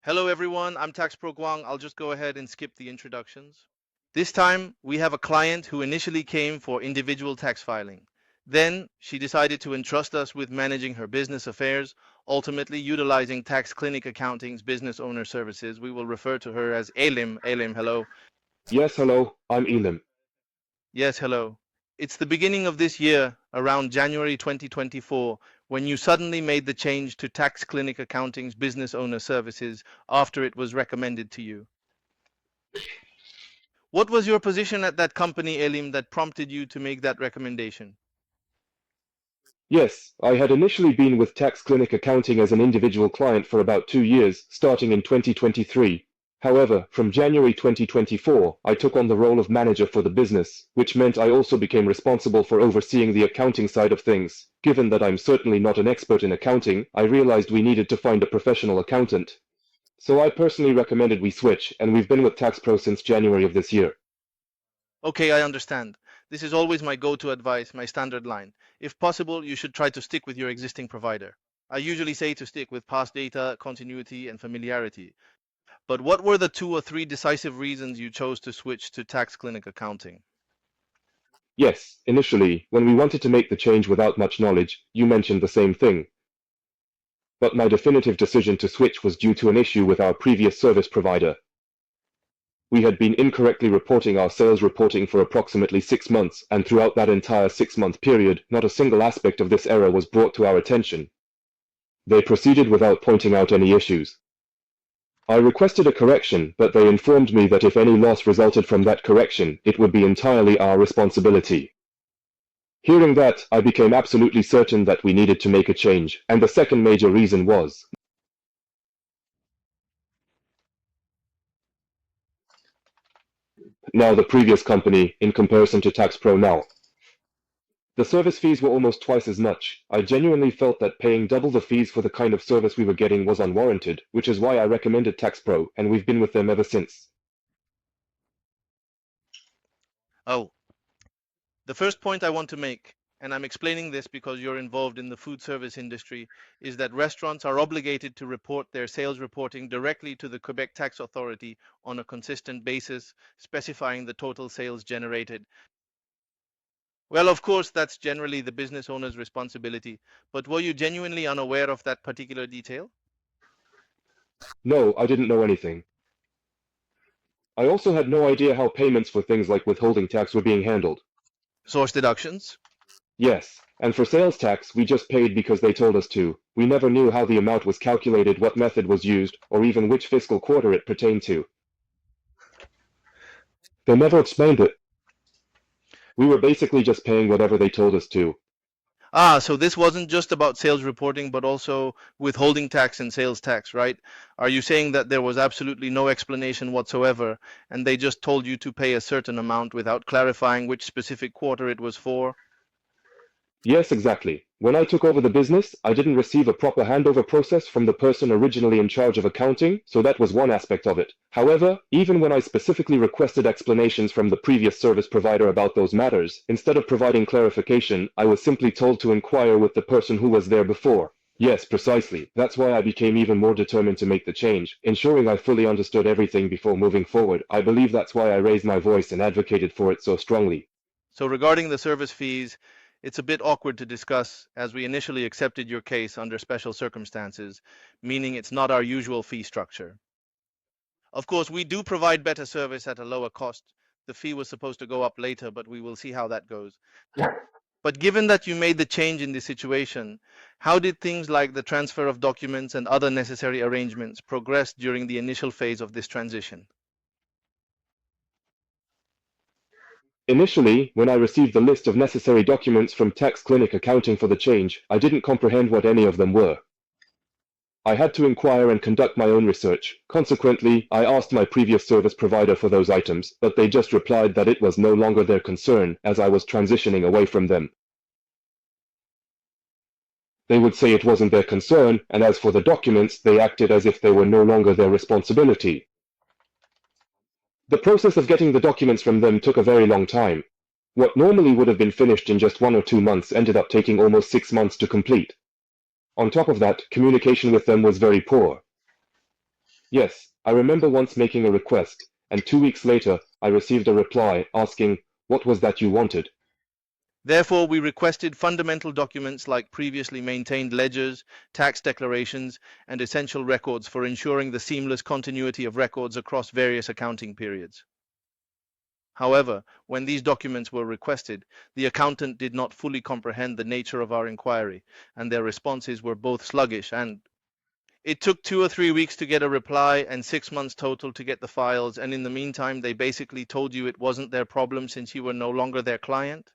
Hello everyone, I'm Tax Pro Guang. I'll just go ahead and skip the introductions. This time, we have a client who initially came for individual tax filing. Then, she decided to entrust us with managing her business affairs, ultimately utilizing Tax Clinic Accounting's business owner services. We will refer to her as Elim. Elim, hello. Yes, hello, I'm Elim. Yes, hello. It's the beginning of this year, around January 2024, when you suddenly made the change to Tax Clinic Accounting's business owner services after it was recommended to you. What was your position at that company, Elim, that prompted you to make that recommendation? Yes, I had initially been with TaxClinic Accounting as an individual client for about 2 years, starting in 2023. However, from January 2024, I took on the role of manager for the business, which meant I also became responsible for overseeing the accounting side of things. Given that I'm certainly not an expert in accounting, I realized we needed to find a professional accountant. So I personally recommended we switch, and we've been with TaxPro since January of this year. Okay, I understand. This is always my go-to advice, my standard line. If possible, you should try to stick with your existing provider. I usually say to stick with past data, continuity, and familiarity. But what were the 2 or 3 decisive reasons you chose to switch to Tax Clinic Accounting? Yes, initially, when we wanted to make the change without much knowledge, you mentioned the same thing. But my definitive decision to switch was due to an issue with our previous service provider. We had been incorrectly reporting our sales reporting for approximately 6 months, and throughout that entire 6-month period, not a single aspect of this error was brought to our attention. They proceeded without pointing out any issues. I requested a correction, but they informed me that if any loss resulted from that correction, it would be entirely our responsibility. Hearing that, I became absolutely certain that we needed to make a change, and the second major reason was, now the previous company, in comparison to TaxPro now. The service fees were almost twice as much. I genuinely felt that paying double the fees for the kind of service we were getting was unwarranted, which is why I recommended TaxPro, and we've been with them ever since. Oh, the first point I want to make, and I'm explaining this because you're involved in the food service industry, is that restaurants are obligated to report their sales reporting directly to the Quebec Tax Authority on a consistent basis, specifying the total sales generated. Well, of course, that's generally the business owner's responsibility, but were you genuinely unaware of that particular detail? No, I didn't know anything. I also had no idea how payments for things like withholding tax were being handled. Source deductions? Yes, and for sales tax, we just paid because they told us to. We never knew how the amount was calculated, what method was used, or even which fiscal quarter it pertained to. They never explained it. We were basically just paying whatever they told us to. Ah, so this wasn't just about sales reporting, but also withholding tax and sales tax, right? Are you saying that there was absolutely no explanation whatsoever, and they just told you to pay a certain amount without clarifying which specific quarter it was for? Yes, exactly. When I took over the business, I didn't receive a proper handover process from the person originally in charge of accounting, so that was one aspect of it. However, even when I specifically requested explanations from the previous service provider about those matters, instead of providing clarification, I was simply told to inquire with the person who was there before. Yes, precisely. That's why I became even more determined to make the change, ensuring I fully understood everything before moving forward. I believe that's why I raised my voice and advocated for it so strongly. So regarding the service fees, it's a bit awkward to discuss as we initially accepted your case under special circumstances, meaning it's not our usual fee structure. Of course, we do provide better service at a lower cost. The fee was supposed to go up later, but we will see how that goes. But given that you made the change in this situation, how did things like the transfer of documents and other necessary arrangements progress during the initial phase of this transition? Initially, when I received the list of necessary documents from TaxClinic Accounting for the change, I didn't comprehend what any of them were. I had to inquire and conduct my own research. Consequently, I asked my previous service provider for those items, but they just replied that it was no longer their concern, as I was transitioning away from them. They would say it wasn't their concern, and as for the documents, they acted as if they were no longer their responsibility. The process of getting the documents from them took a very long time. What normally would have been finished in just 1 or 2 months ended up taking almost 6 months to complete. On top of that, communication with them was very poor. Yes, I remember once making a request, and 2 weeks later, I received a reply asking, what was that you wanted? Therefore, we requested fundamental documents like previously maintained ledgers, tax declarations, and essential records for ensuring the seamless continuity of records across various accounting periods. However, when these documents were requested, the accountant did not fully comprehend the nature of our inquiry, and their responses were both sluggish and it took 2 or 3 weeks to get a reply and 6 months total to get the files, and in the meantime, they basically told you it wasn't their problem since you were no longer their client?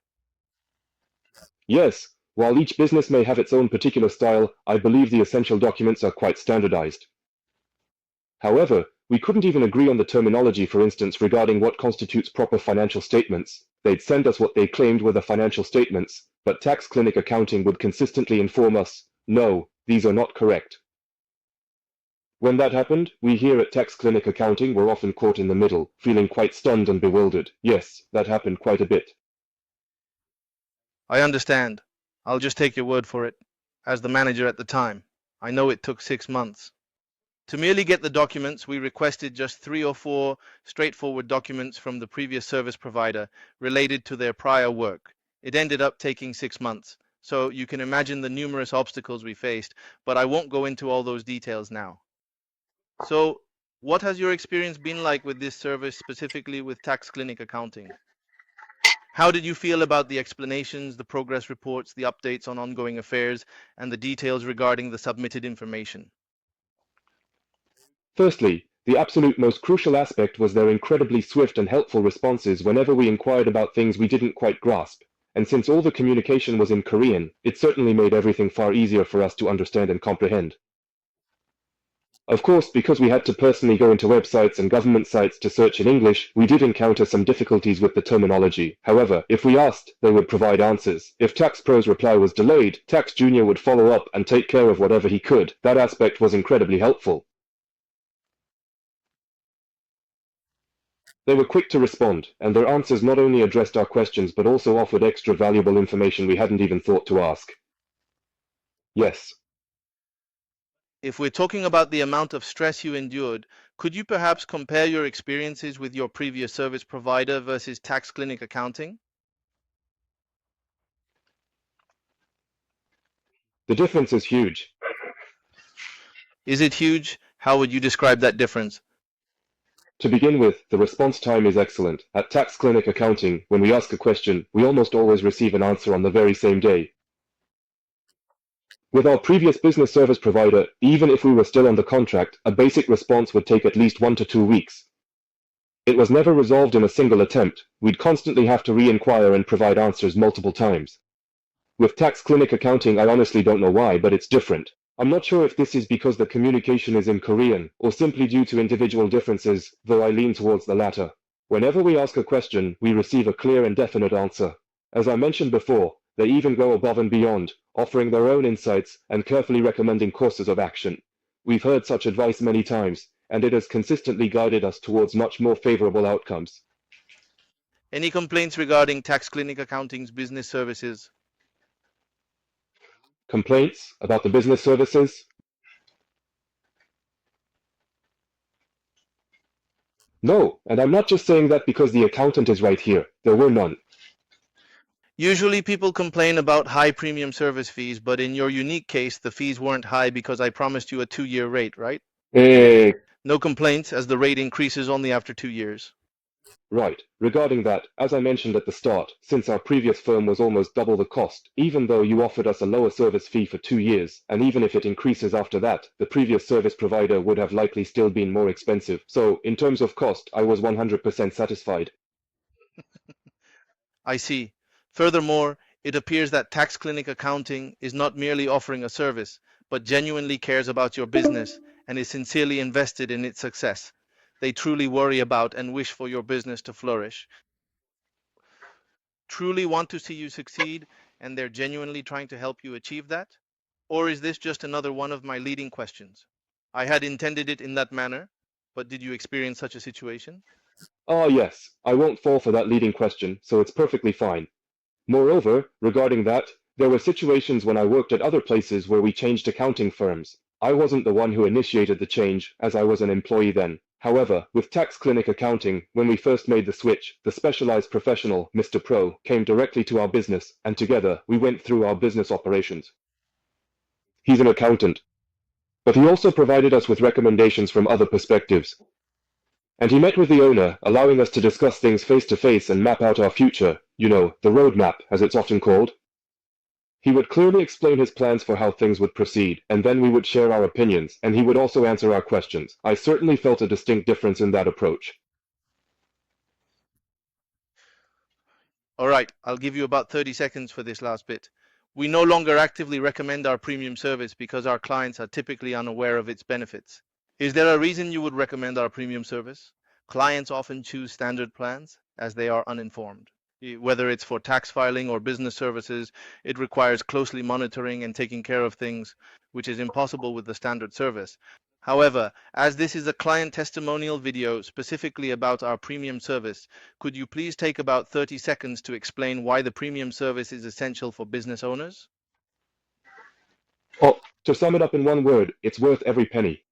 Yes, while each business may have its own particular style, I believe the essential documents are quite standardized. However, we couldn't even agree on the terminology, for instance, regarding what constitutes proper financial statements. They'd send us what they claimed were the financial statements, but TaxClinicAccounting would consistently inform us, no, these are not correct. When that happened, we here at TaxClinicAccounting were often caught in the middle, feeling quite stunned and bewildered. Yes, that happened quite a bit. I understand. I'll just take your word for it. As the manager at the time, I know it took 6 months. To merely get the documents, we requested just 3 or 4 straightforward documents from the previous service provider related to their prior work. It ended up taking 6 months, so you can imagine the numerous obstacles we faced, but I won't go into all those details now. So, what has your experience been like with this service, specifically with Tax Clinic Accounting? How did you feel about the explanations, the progress reports, the updates on ongoing affairs, and the details regarding the submitted information? Firstly, the absolute most crucial aspect was their incredibly swift and helpful responses whenever we inquired about things we didn't quite grasp. And since all the communication was in Korean, it certainly made everything far easier for us to understand and comprehend. Of course, because we had to personally go into websites and government sites to search in English, we did encounter some difficulties with the terminology. However, if we asked, they would provide answers. If TaxPro's reply was delayed, Tax Junior would follow up and take care of whatever he could. That aspect was incredibly helpful. They were quick to respond, and their answers not only addressed our questions but also offered extra valuable information we hadn't even thought to ask. Yes. If we're talking about the amount of stress you endured, could you perhaps compare your experiences with your previous service provider versus Tax Clinic Accounting? The difference is huge. Is it huge? How would you describe that difference? To begin with, the response time is excellent. At Tax Clinic Accounting, when we ask a question, we almost always receive an answer on the very same day. With our previous business service provider, even if we were still on the contract, a basic response would take at least 1 to 2 weeks. It was never resolved in a single attempt. We'd constantly have to re-inquire and provide answers multiple times. With Tax Clinic Accounting, I honestly don't know why, but it's different. I'm not sure if this is because the communication is in Korean, or simply due to individual differences, though I lean towards the latter. Whenever we ask a question, we receive a clear and definite answer. As I mentioned before, they even go above and beyond, offering their own insights and carefully recommending courses of action. We've heard such advice many times, and it has consistently guided us towards much more favorable outcomes. Any complaints regarding Tax Clinic Accounting's business services? Complaints about the business services? No, and I'm not just saying that because the accountant is right here. There were none. Usually people complain about high premium service fees, but in your unique case, the fees weren't high because I promised you a 2-year rate, right? Eh, No complaints as the rate increases only after 2 years. right. Regarding that, as I mentioned at the start, since our previous firm was almost double the cost, even though you offered us a lower service fee for 2 years, and even if it increases after that, the previous service provider would have likely still been more expensive. So, in terms of cost, I was 100% satisfied. I see. Furthermore, it appears that Tax Clinic Accounting is not merely offering a service, but genuinely cares about your business and is sincerely invested in its success. They truly worry about and wish for your business to flourish, truly want to see you succeed, and they're genuinely trying to help you achieve that? Or is this just another one of my leading questions? I had intended it in that manner, but did you experience such a situation? Ah, yes, I won't fall for that leading question, so it's perfectly fine. Moreover, regarding that, there were situations when I worked at other places where we changed accounting firms. I wasn't the one who initiated the change, as I was an employee then. However, with TaxClinicAccounting, when we first made the switch, the specialized professional, Mr. Pro, came directly to our business, and together, we went through our business operations. He's an accountant, but he also provided us with recommendations from other perspectives. And he met with the owner, allowing us to discuss things face to face and map out our future, you know, the roadmap, as it's often called. He would clearly explain his plans for how things would proceed, and then we would share our opinions, and he would also answer our questions. I certainly felt a distinct difference in that approach. All right, I'll give you about 30 seconds for this last bit. We no longer actively recommend our premium service because our clients are typically unaware of its benefits. Is there a reason you would recommend our premium service? Clients often choose standard plans as they are uninformed. Whether it's for tax filing or business services, it requires closely monitoring and taking care of things, which is impossible with the standard service. However, as this is a client testimonial video specifically about our premium service, could you please take about 30 seconds to explain why the premium service is essential for business owners? Oh, to sum it up in one word, it's worth every penny.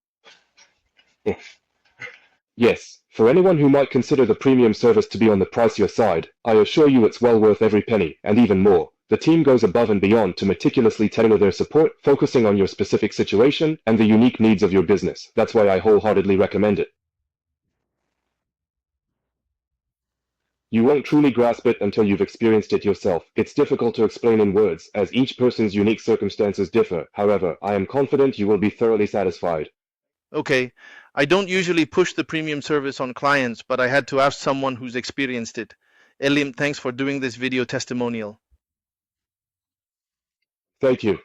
Yes, for anyone who might consider the premium service to be on the pricier side, I assure you it's well worth every penny, and even more. The team goes above and beyond to meticulously tailor their support, focusing on your specific situation and the unique needs of your business. That's why I wholeheartedly recommend it. You won't truly grasp it until you've experienced it yourself. It's difficult to explain in words, as each person's unique circumstances differ. However, I am confident you will be thoroughly satisfied. Okay, I don't usually push the premium service on clients, but I had to ask someone who's experienced it. Elim, thanks for doing this video testimonial. Thank you.